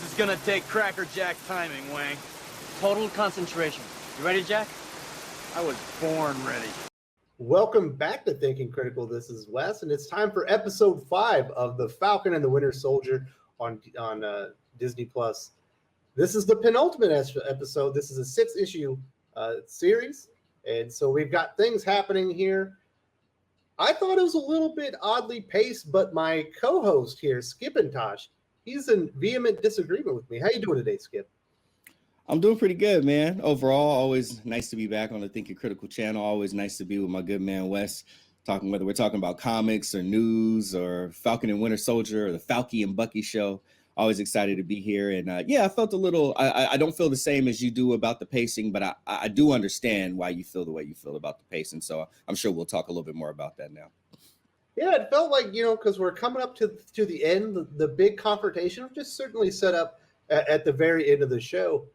This is gonna take crackerjack timing, Wang. Total concentration. You ready, Jack? I was born ready. Welcome back to Thinking Critical. This is Wes, and it's time for episode 5 of The Falcon and the Winter Soldier on Disney+. This is the penultimate episode. This is a 6-issue series, and so we've got things happening here. I thought it was a little bit oddly paced, but my co-host here, Skip and Tosh, he's in vehement disagreement with me. How you doing today, Skip? I'm doing pretty good, man. Overall, always nice to be back on the Thinking Critical channel. Always nice to be with my good man, Wes, talking whether we're talking about comics or news or Falcon and Winter Soldier or the Falky and Bucky show. Always excited to be here. And I felt a little, I don't feel the same as you do about the pacing, but I do understand why you feel the way you feel about the pacing. So I'm sure we'll talk a little bit more about that now. Yeah, it felt like, because we're coming up to the end, the big confrontation was just certainly set up at the very end of the show.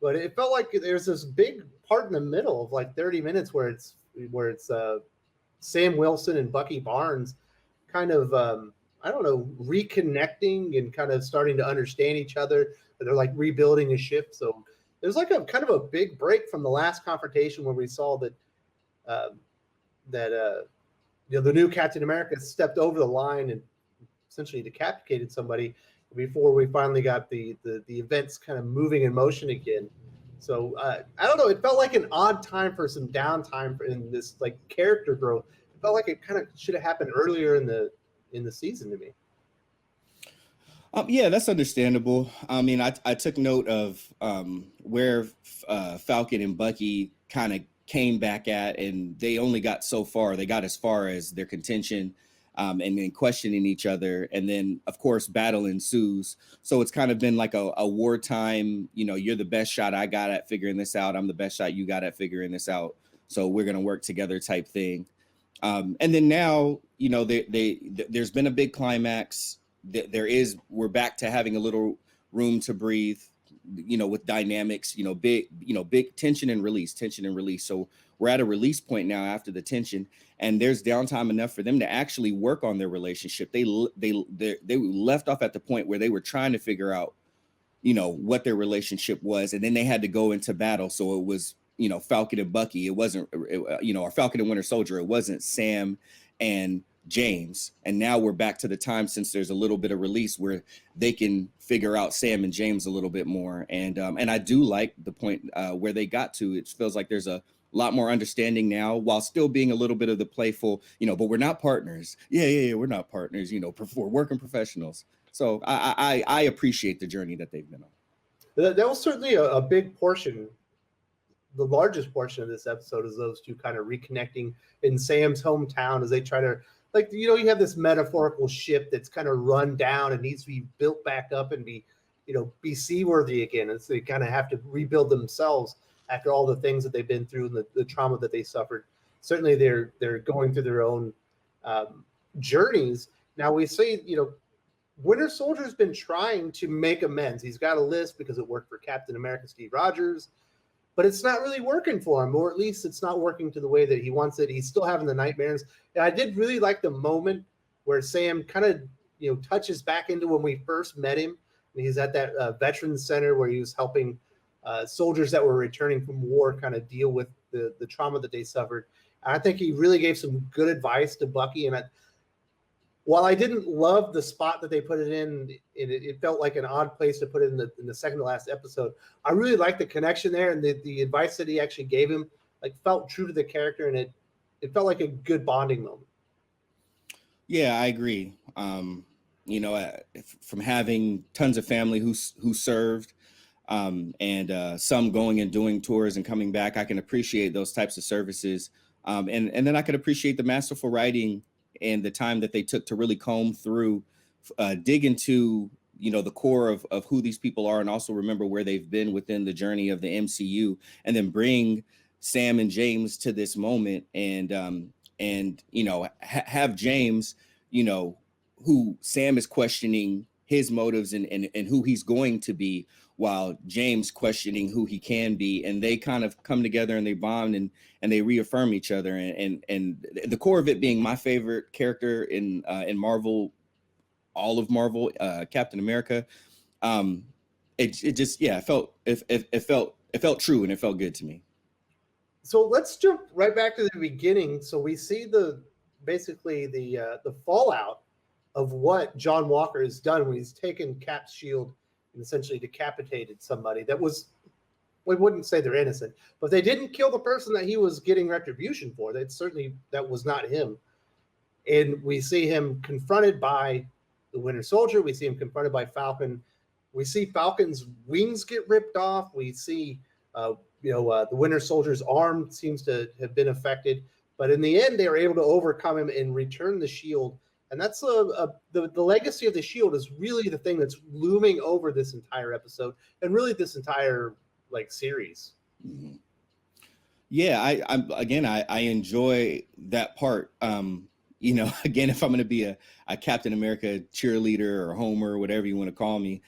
But it felt like there's this big part in the middle of like 30 minutes where it's Sam Wilson and Bucky Barnes kind of, reconnecting and kind of starting to understand each other. They're like rebuilding a ship. So there's like a kind of a big break from the last confrontation where we saw that the new Captain America stepped over the line and essentially decapitated somebody before we finally got the events kind of moving in motion again. So I don't know. It felt like an odd time for some downtime in this like character growth. It felt like it kind of should have happened earlier in the season to me. Yeah, that's understandable. I mean, I took note of where Falcon and Bucky kind of came back at, and they only got so far. They got as far as their contention and then questioning each other. And then, of course, battle ensues. So it's kind of been like a wartime, you're the best shot I got at figuring this out. I'm the best shot you got at figuring this out. So we're going to work together type thing. And then now, there's been a big climax. We're back to having a little room to breathe, with dynamics, big tension and release. So we're at a release point now after the tension, and there's downtime enough for them to actually work on their relationship. They left off at the point where they were trying to figure out, what their relationship was. And then they had to go into battle. So it was, Falcon and Bucky. It wasn't, or Falcon and Winter Soldier. It wasn't Sam and James. And now we're back to the time, since there's a little bit of release, where they can figure out Sam and James a little bit more. And I do like the point where they got to. It feels like there's a lot more understanding now, while still being a little bit of the playful, but we're not partners. Yeah, we're not partners. We're working professionals. So I appreciate the journey that they've been on. That was certainly a big portion. The largest portion of this episode is those two kind of reconnecting in Sam's hometown as they try to, you have this metaphorical ship that's kind of run down and needs to be built back up and be seaworthy again. And so they kind of have to rebuild themselves after all the things that they've been through and the trauma that they suffered. Certainly they're going through their own journeys. Now we see, Winter Soldier's been trying to make amends. He's got a list because it worked for Captain America, Steve Rogers, but it's not really working for him, or at least it's not working to the way that he wants it. He's still having the nightmares. And I did really like the moment where Sam kind of, touches back into when we first met him. And he's at that Veterans Center where he was helping soldiers that were returning from war kind of deal with the trauma that they suffered. And I think he really gave some good advice to Bucky. And while I didn't love the spot that they put it in, it felt like an odd place to put it in the second to last episode. I really liked the connection there, and the advice that he actually gave him felt true to the character, and it felt like a good bonding moment. Yeah, I agree. From having tons of family who served, and some going and doing tours and coming back, I can appreciate those types of services, and then I could appreciate the masterful writing and the time that they took to really comb through, dig into, the core of who these people are, and also remember where they've been within the journey of the MCU, and then bring Sam and James to this moment, and have James, who Sam is questioning his motives and who he's going to be, while James questioning who he can be, and they kind of come together and they bond and they reaffirm each other, and the core of it being my favorite character in Marvel, all of Marvel, Captain America. it just, yeah, it felt true, and it felt good to me. So let's jump right back to the beginning. So we see basically the fallout of what John Walker has done when he's taken Cap's shield and essentially decapitated somebody that was, we wouldn't say they're innocent, but they didn't kill the person that he was getting retribution for. That was not him. And we see him confronted by the Winter Soldier. We see him confronted by Falcon. We see Falcon's wings get ripped off. We see, the Winter Soldier's arm seems to have been affected. But in the end, they are able to overcome him and return the shield. And that's the legacy of the shield is really the thing that's looming over this entire episode and really this entire series. Mm-hmm. Yeah, I enjoy that part. Again, if I'm going to be a Captain America cheerleader or homer or whatever you want to call me,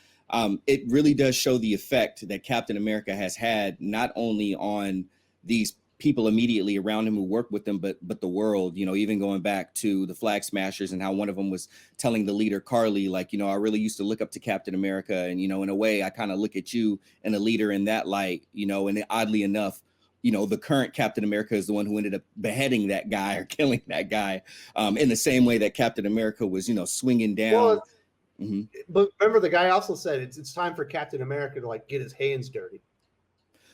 it really does show the effect that Captain America has had, not only on these people immediately around him who work with him, but the world, even going back to the Flag Smashers and how one of them was telling the leader, Carly, I really used to look up to Captain America. And, in a way, I kind of look at you and a leader in that light, and oddly enough, the current Captain America is the one who ended up beheading that guy or killing that guy, in the same way that Captain America was, swinging down. Well, but remember, the guy also said it's time for Captain America to get his hands dirty.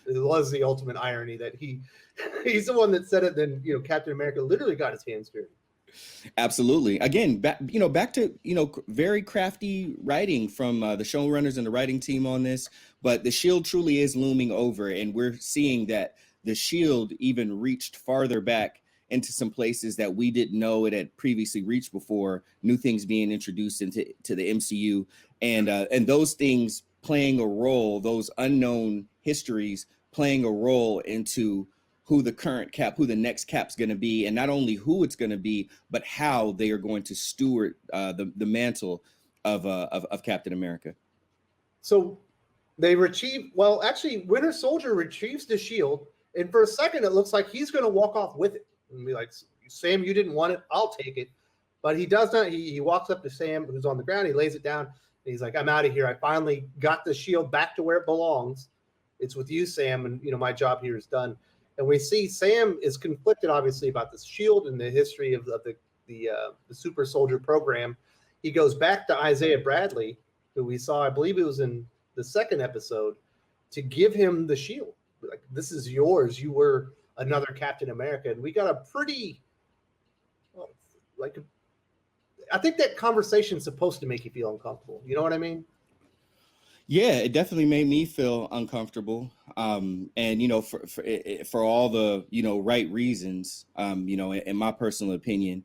It was the ultimate irony that he's the one that said it. Then Captain America literally got his hands dirty. Absolutely. Again, back to very crafty writing from the showrunners and the writing team on this. But the shield truly is looming over, and we're seeing that the shield even reached farther back into some places that we didn't know it had previously reached before. New things being introduced into the MCU, and those things playing a role, those unknown histories playing a role into who the next Cap's going to be, and not only who it's going to be, but how they are going to steward the mantle of Captain America. So they Winter Soldier retrieves the shield, and for a second it looks like he's going to walk off with it and be like, "Sam, you didn't want it, I'll take it." But he does not. He walks up to Sam, who's on the ground. He lays it down, and he's like, "I'm out of here. I finally got the shield back to where it belongs. It's with you, Sam, and my job here is done." And we see Sam is conflicted, obviously, about this shield and the history of the Super Soldier program. He goes back to Isaiah Bradley, who we saw, I believe it was in the second episode, to give him the shield. Like, this is yours. You were another Captain America. And we got a pretty, I think that conversation's supposed to make you feel uncomfortable. You know what I mean? Yeah, it definitely made me feel uncomfortable. And, for all the, right reasons, in my personal opinion.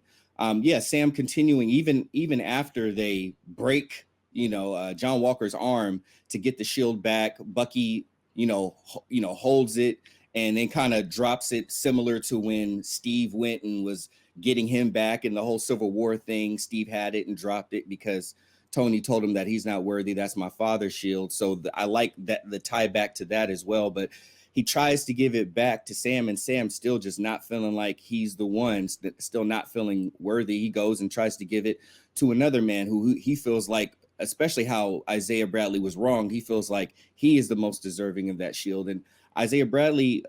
Sam continuing even after they break, John Walker's arm to get the shield back. Bucky, holds it and then kind of drops it, similar to when Steve went and was getting him back in the whole Civil War thing. Steve had it and dropped it because Tony told him that he's not worthy. That's my father's shield. So I like that, the tie back to that as well. But he tries to give it back to Sam, and Sam's still just not feeling like he's the one, still not feeling worthy. He goes and tries to give it to another man who he feels like, especially how Isaiah Bradley was wrong, he feels like he is the most deserving of that shield. And Isaiah Bradley,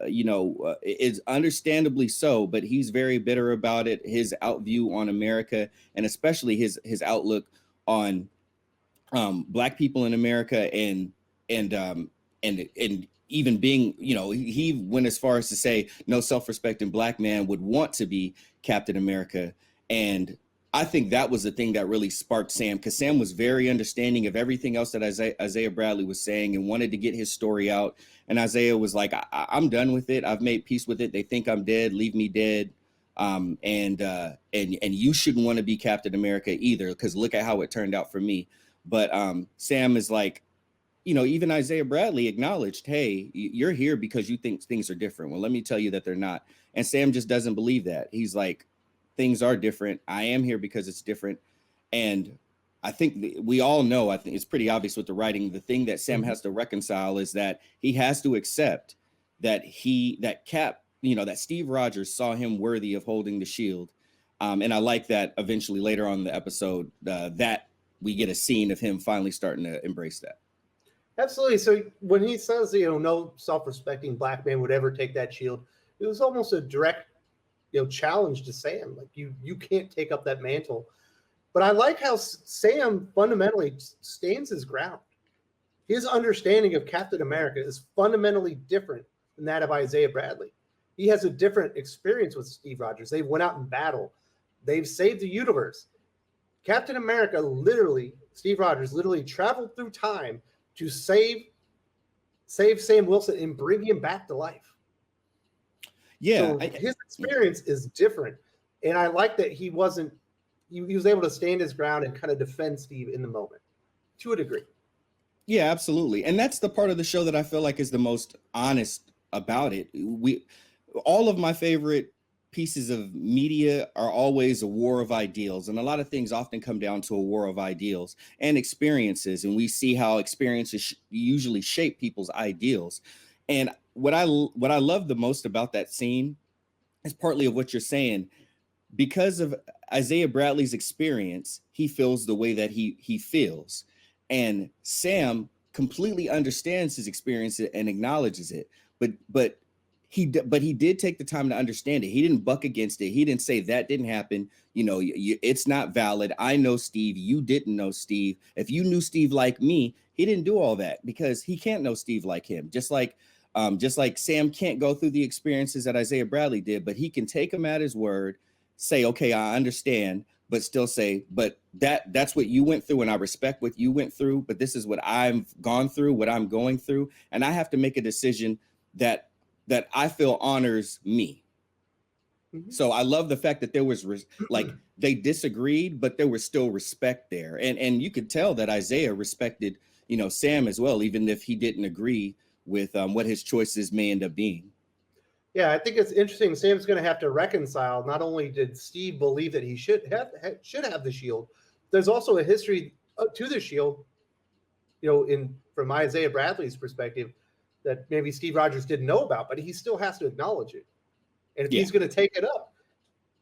is understandably so, but he's very bitter about it. His outview on America, and especially his outlook on Black people in America, and even being, he went as far as to say no self-respecting Black man would want to be Captain America. And I think that was the thing that really sparked Sam, because Sam was very understanding of everything else that Isaiah Bradley was saying and wanted to get his story out. And Isaiah was like, I'm done with it. I've made peace with it. They think I'm dead. Leave me dead. And you shouldn't want to be Captain America either, because look at how it turned out for me. But Sam is like, even Isaiah Bradley acknowledged, hey, you're here because you think things are different. Well, let me tell you that they're not. And Sam just doesn't believe that. He's like, things are different. I am here because it's different. And I think we all know, I think it's pretty obvious with the writing, the thing that Sam has to reconcile is that he has to accept that that Steve Rogers saw him worthy of holding the shield. And I like that eventually later on in the episode that we get a scene of him finally starting to embrace that. Absolutely. So when he says, no self-respecting black man would ever take that shield, it was almost a direct, challenge to Sam. Like you can't take up that mantle. But I like how Sam fundamentally stands his ground. His understanding of Captain America is fundamentally different than that of Isaiah Bradley. He has a different experience with Steve Rogers. They went out in battle. They've saved the universe. Captain America Steve Rogers literally traveled through time to save Sam Wilson and bring him back to life. Yeah. So his experience is different. And I like that he was able to stand his ground and kind of defend Steve in the moment to a degree. Yeah, absolutely. And that's the part of the show that I feel like is the most honest about it. All of my favorite pieces of media are always a war of ideals. And a lot of things often come down to a war of ideals and experiences. And we see how experiences usually shape people's ideals. And what I love the most about that scene is partly of what you're saying. Because of Isaiah Bradley's experience, he feels the way that he feels. And Sam completely understands his experience and acknowledges it. But he did take the time to understand it. He didn't buck against it. He didn't say that didn't happen. It's not valid. I know Steve. You didn't know Steve. If you knew Steve like me, he didn't do all that because he can't know Steve like him. Just like Sam can't go through the experiences that Isaiah Bradley did, but he can take him at his word, say, okay, I understand, but still say, but that's what you went through, and I respect what you went through, but this is what I've gone through, what I'm going through, and I have to make a decision that I feel honors me. Mm-hmm. So I love the fact that there was they disagreed, but there was still respect there, and you could tell that Isaiah respected Sam as well, even if he didn't agree with what his choices may end up being. Yeah, I think it's interesting. Sam's going to have to reconcile. Not only did Steve believe that he should have the shield, there's also a history to the shield, from Isaiah Bradley's perspective, that maybe Steve Rogers didn't know about, but he still has to acknowledge it. And if he's going to take it up,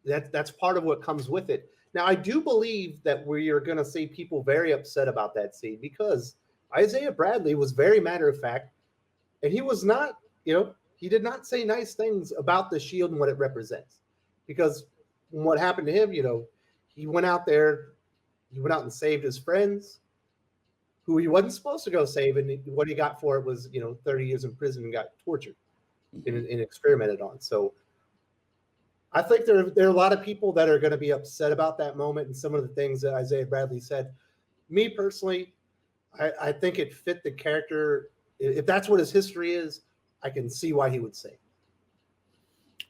that's part of what comes with it. Now, I do believe that we are going to see people very upset about that scene because Isaiah Bradley was very matter of fact, and he was not, he did not say nice things about the shield and what it represents. Because what happened to him, he went out and saved his friends who he wasn't supposed to go save. And what he got for it was, 30 years in prison and got tortured and experimented on. So I think there are a lot of people that are going to be upset about that moment and some of the things that Isaiah Bradley said. Me personally, I think it fit the character. If that's what his history is, I can see why he would say it.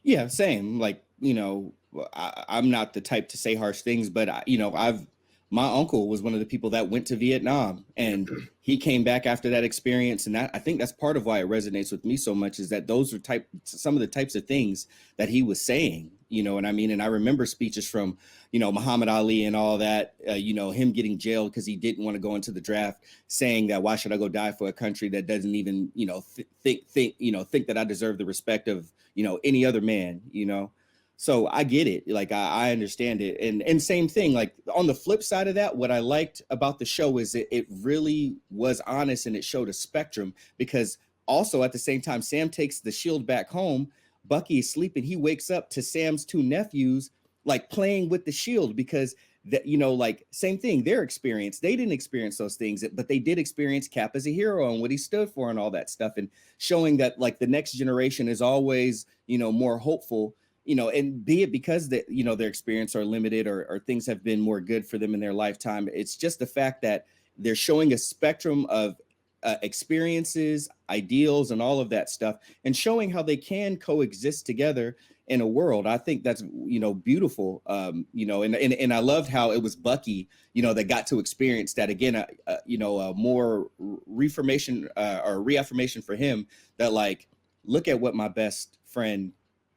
Yeah, same. Like, I'm not the type to say harsh things, but my uncle was one of the people that went to Vietnam, and he came back after that experience. And I think that's part of why it resonates with me so much, is that those are some of the types of things that he was saying, what I mean? And I remember speeches from, Muhammad Ali and all that, him getting jailed because he didn't want to go into the draft, saying that why should I go die for a country that doesn't even, think that I deserve the respect of, any other man, So I get it. Like, I understand it. And same thing, like on the flip side of that, what I liked about the show is it really was honest, and it showed a spectrum, because also at the same time, Sam takes the shield back home. Bucky is sleeping. He wakes up to Sam's two nephews, like playing with the shield, because that, same thing, their experience, they didn't experience those things, but they did experience Cap as a hero and what he stood for and all that stuff, and showing that like the next generation is always, more hopeful, and be it because that, their experience are limited or things have been more good for them in their lifetime. It's just the fact that they're showing a spectrum of experiences, ideals, and all of that stuff, and showing how they can coexist together in a world. I think that's, beautiful. And I loved how it was Bucky, that got to experience that again, a more reaffirmation for him that, like, look at what my best friend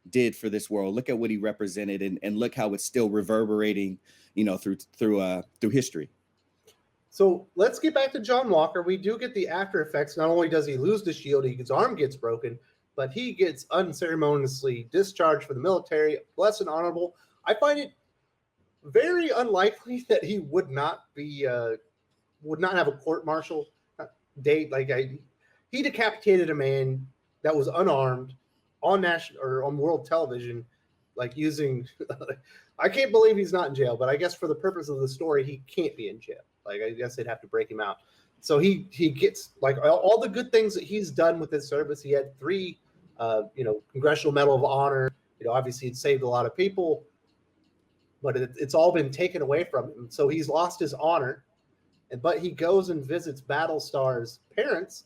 did for this world. Look at what he represented, and look how it's still reverberating, through history. So let's get back to John Walker. We do get the after effects. Not only does he lose the shield, his arm gets broken, but he gets unceremoniously discharged from the military. Blessed and honorable. I find it very unlikely that he would not have a court martial. he decapitated a man that was unarmed on national or on world television, like using. I can't believe he's not in jail, but I guess for the purpose of the story, he can't be in jail. Like, I guess they'd have to break him out. So he gets like all the good things that he's done with his service. He had 3, Congressional Medal of Honor. Obviously he'd saved a lot of people, but it's all been taken away from him. So he's lost his honor. But he goes and visits Battlestar's parents,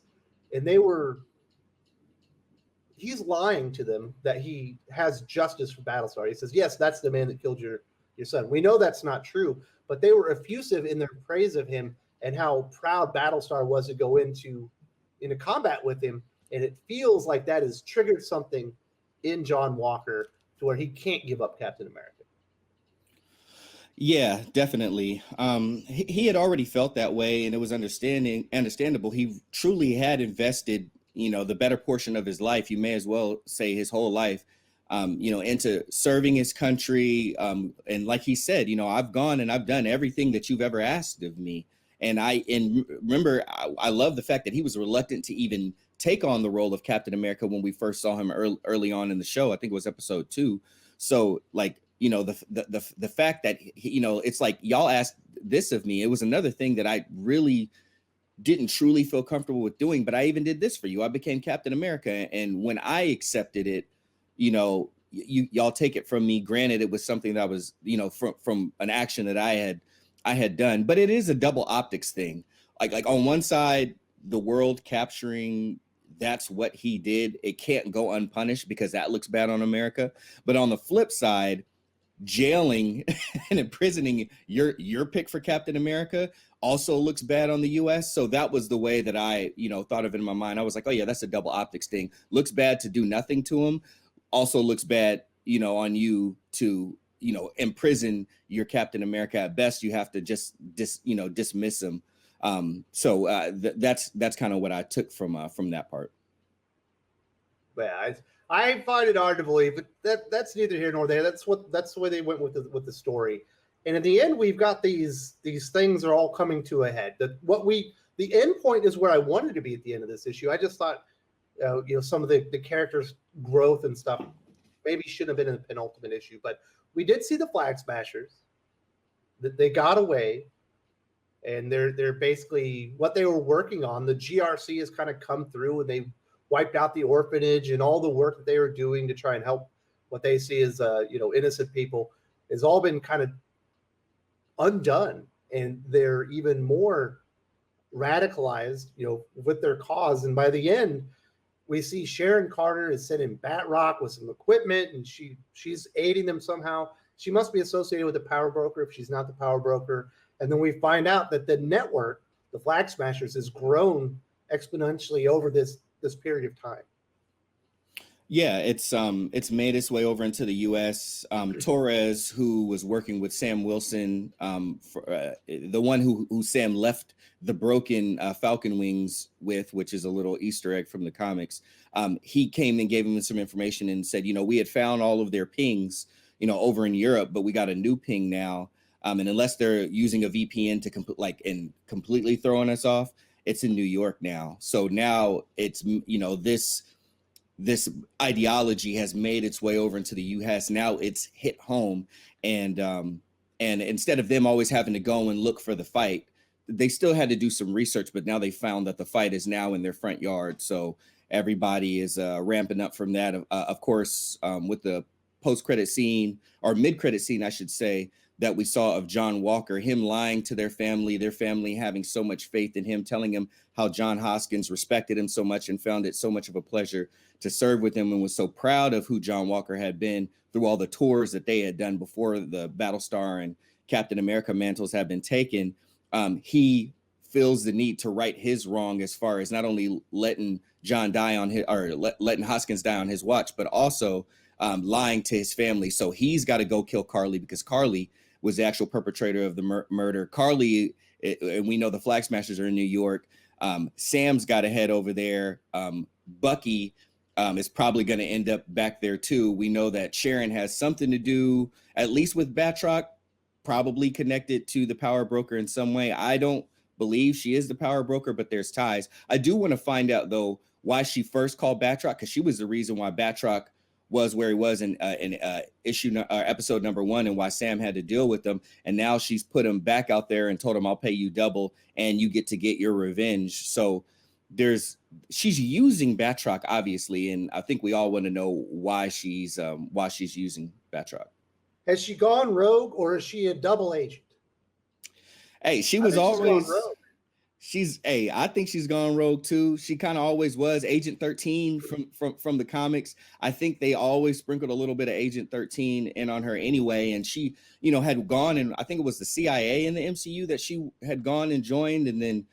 and he's lying to them that he has justice for Battlestar. He says, yes, that's the man that killed your son. We know that's not true, but they were effusive in their praise of him and how proud Battlestar was to go into combat with him. And it feels like that has triggered something in John Walker to where he can't give up Captain America. Yeah, definitely. He had already felt that way, and it was understandable. He truly had invested, the better portion of his life, you may as well say his whole life, into serving his country. And like he said, I've gone and I've done everything that you've ever asked of me. And remember, I love the fact that he was reluctant to even take on the role of Captain America when we first saw him early on in the show. I think it was episode 2. So like, the fact that, it's like y'all asked this of me. It was another thing that I really didn't truly feel comfortable with doing, but I even did this for you. I became Captain America. And when I accepted it, y'all take it from me. Granted, it was something that was, from an action that I had done, but it is a double optics thing. Like on one side, the world capturing, that's what he did. It can't go unpunished because that looks bad on America. But on the flip side, jailing and imprisoning your pick for Captain America also looks bad on the US. So that was the way that I, thought of it in my mind. I was like, oh yeah, that's a double optics thing. Looks bad to do nothing to him. Also looks bad, on you to, imprison your Captain America. At best, you have to just dismiss him. That's kind of what I took from that part. Yeah, I find it hard to believe, but that's neither here nor there. That's the way they went with the story. And in the end, we've got these things are all coming to a head. The end point is where I wanted to be at the end of this issue. I just thought, some of the characters' growth and stuff maybe shouldn't have been in the penultimate issue, but we did see the Flag Smashers. That they got away, and they're basically what they were working on. The GRC has kind of come through, and they wiped out the orphanage, and all the work that they were doing to try and help what they see as innocent people has all been kind of undone, and they're even more radicalized, with their cause. And by the end, we see Sharon Carter is sending Batroc with some equipment, and she's aiding them somehow. She must be associated with the power broker if she's not the power broker. And then we find out that the network, the Flag Smashers, has grown exponentially over this period of time. Yeah, it's made its way over into the U.S. Torres, who was working with Sam Wilson, the one who Sam left the broken Falcon wings with, which is a little Easter egg from the comics. He came and gave him some information and said, we had found all of their pings, over in Europe, but we got a new ping now. And unless they're using a VPN to completely throwing us off, it's in New York now. So now it's, this ideology has made its way over into the U.S. Now it's hit home, and instead of them always having to go and look for the fight, they still had to do some research. But now they found that the fight is now in their front yard. So everybody is ramping up from that. Of course, with the post-credit scene or mid-credit scene, I should say, that we saw of John Walker, him lying to their family having so much faith in him, telling him how John Hoskins respected him so much and found it so much of a pleasure to serve with him, and was so proud of who John Walker had been through all the tours that they had done before the Battlestar and Captain America mantles had been taken. He feels the need to right his wrong as far as not only letting John die on his, or letting Hoskins die on his watch, but also lying to his family. So he's got to go kill Carly, because Carly was the actual perpetrator of the murder. Carly, and we know the Flag Smashers are in New York. Sam's got to head over there. Bucky is probably going to end up back there too. We know that Sharon has something to do, at least with Batroc, probably connected to the power broker in some way. I don't believe she is the power broker, but there's ties. I do want to find out, though, why she first called Batroc, because she was the reason why Batroc was where he was in episode number 1, and why Sam had to deal with him. And now she's put him back out there and told him, I'll pay you double and you get to get your revenge. So she's using Batroc, obviously, and I think we all want to know why she's using Batroc. Has she gone rogue, or is she a double agent? Hey, she was always. I think she's gone rogue too. She kind of always was Agent 13 from the comics. I think they always sprinkled a little bit of Agent 13 in on her anyway. And she, had gone, and I think it was the CIA in the MCU that she had gone and joined. And then,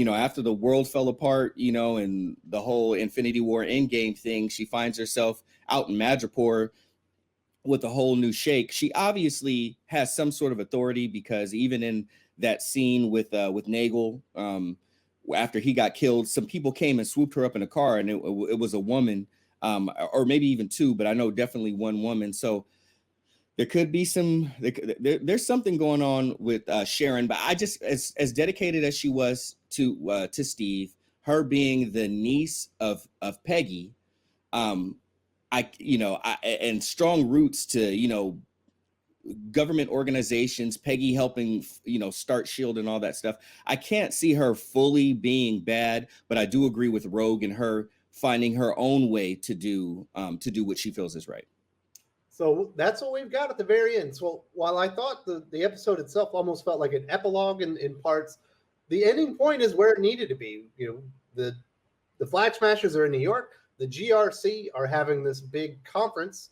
after the world fell apart, and the whole Infinity War Endgame thing, she finds herself out in Madripoor with a whole new shake. She obviously has some sort of authority, because even in that scene with Nagel, after he got killed, some people came and swooped her up in a car, and it was a woman, or maybe even two, but I know definitely one woman. So there could be there's something going on with Sharon. But I just, as dedicated as she was to Steve, her being the niece of Peggy, and strong roots to government organizations, Peggy helping, start SHIELD and all that stuff. I can't see her fully being bad, but I do agree with Rogue and her finding her own way to do what she feels is right. So that's what we've got at the very end. So while I thought the episode itself almost felt like an epilogue in parts, the ending point is where it needed to be. The Flag Smashers are in New York. The GRC are having this big conference.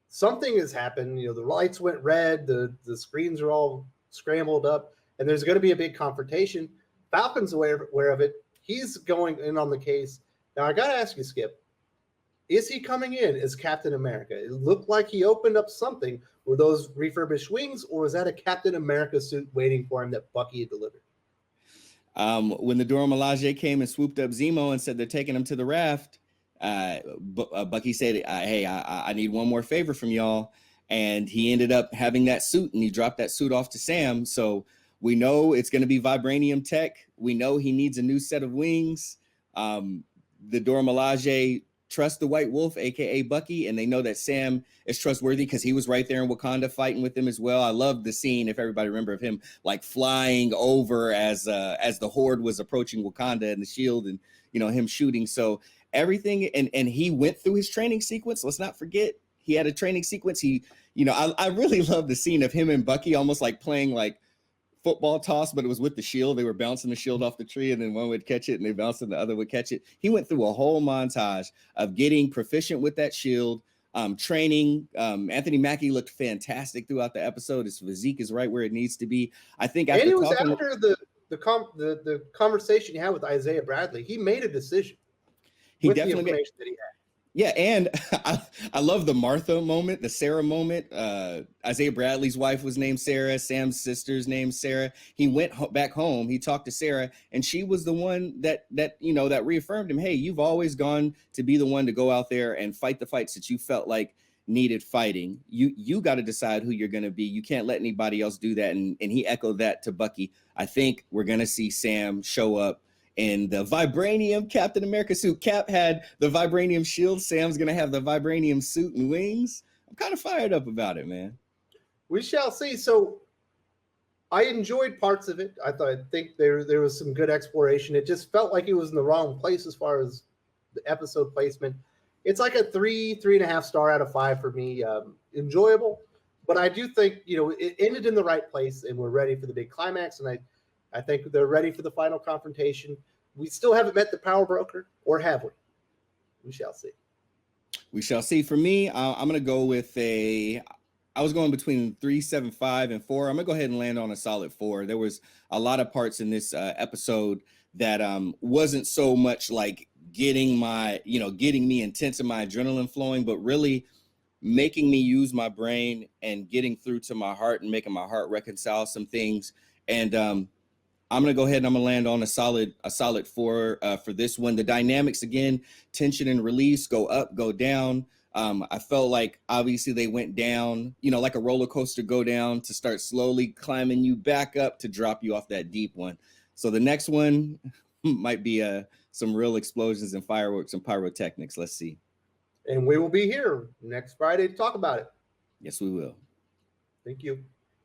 Something has happened. The lights went red. The screens are all scrambled up, and there's going to be a big confrontation. Falcon's aware of it. He's going in on the case. Now, I got to ask you, Skip, is he coming in as Captain America? It looked like he opened up something. Were those refurbished wings, or was that a Captain America suit waiting for him that Bucky had delivered? When the Dora Milaje came and swooped up Zemo and said they're taking him to the raft, Bucky said, hey, I need one more favor from y'all. And he ended up having that suit, and he dropped that suit off to Sam. So we know it's going to be vibranium tech. We know he needs a new set of wings. The Dora Milaje trust the White Wolf, aka Bucky, and they know that Sam is trustworthy because he was right there in Wakanda fighting with them as well. I love the scene, if everybody remember, of him like flying over as the Horde was approaching Wakanda and the shield, and him shooting. So everything, and he went through his training sequence. Let's not forget, he had a training sequence. I really love the scene of him and Bucky almost like playing like football toss, but it was with the shield. They were bouncing the shield off the tree, and then one would catch it and they bounced and the other would catch it. He went through a whole montage of getting proficient with that shield, training. Anthony Mackie looked fantastic throughout the episode. His physique is right where it needs to be. I think after the conversation he had with Isaiah Bradley, he made a decision. He definitely made that he had. Yeah, and I love the Martha moment, the Sarah moment. Isaiah Bradley's wife was named Sarah. Sam's sister's named Sarah. He went back home. He talked to Sarah, and she was the one that reaffirmed him. Hey, you've always gone to be the one to go out there and fight the fights that you felt like needed fighting. You got to decide who you're going to be. You can't let anybody else do that. And he echoed that to Bucky. I think we're going to see Sam show up in the vibranium Captain America suit. Cap had the vibranium shield. Sam's going to have the vibranium suit and wings. I'm kind of fired up about it, man. We shall see. So I enjoyed parts of it. I think there was some good exploration. It just felt like it was in the wrong place as far as the episode placement. It's like a 3.5 star out of 5 for me. Enjoyable, but I do think, it ended in the right place, and we're ready for the big climax. And I think they're ready for the final confrontation. We still haven't met the power broker, or have we? We shall see. We shall see. For me, I'm going to go with I was going between 3.75 and 4. I'm going to go ahead and land on a solid 4. There was a lot of parts in this episode that wasn't so much like getting me intense and my adrenaline flowing, but really making me use my brain and getting through to my heart and making my heart reconcile some things. And I'm going to go ahead and I'm going to land on a solid 4 for this one. The dynamics, again, tension and release, go up, go down. I felt like obviously they went down, like a roller coaster, go down to start slowly climbing you back up to drop you off that deep one. So the next one might be some real explosions and fireworks and pyrotechnics. Let's see. And we will be here next Friday to talk about it. Yes, we will. Thank you.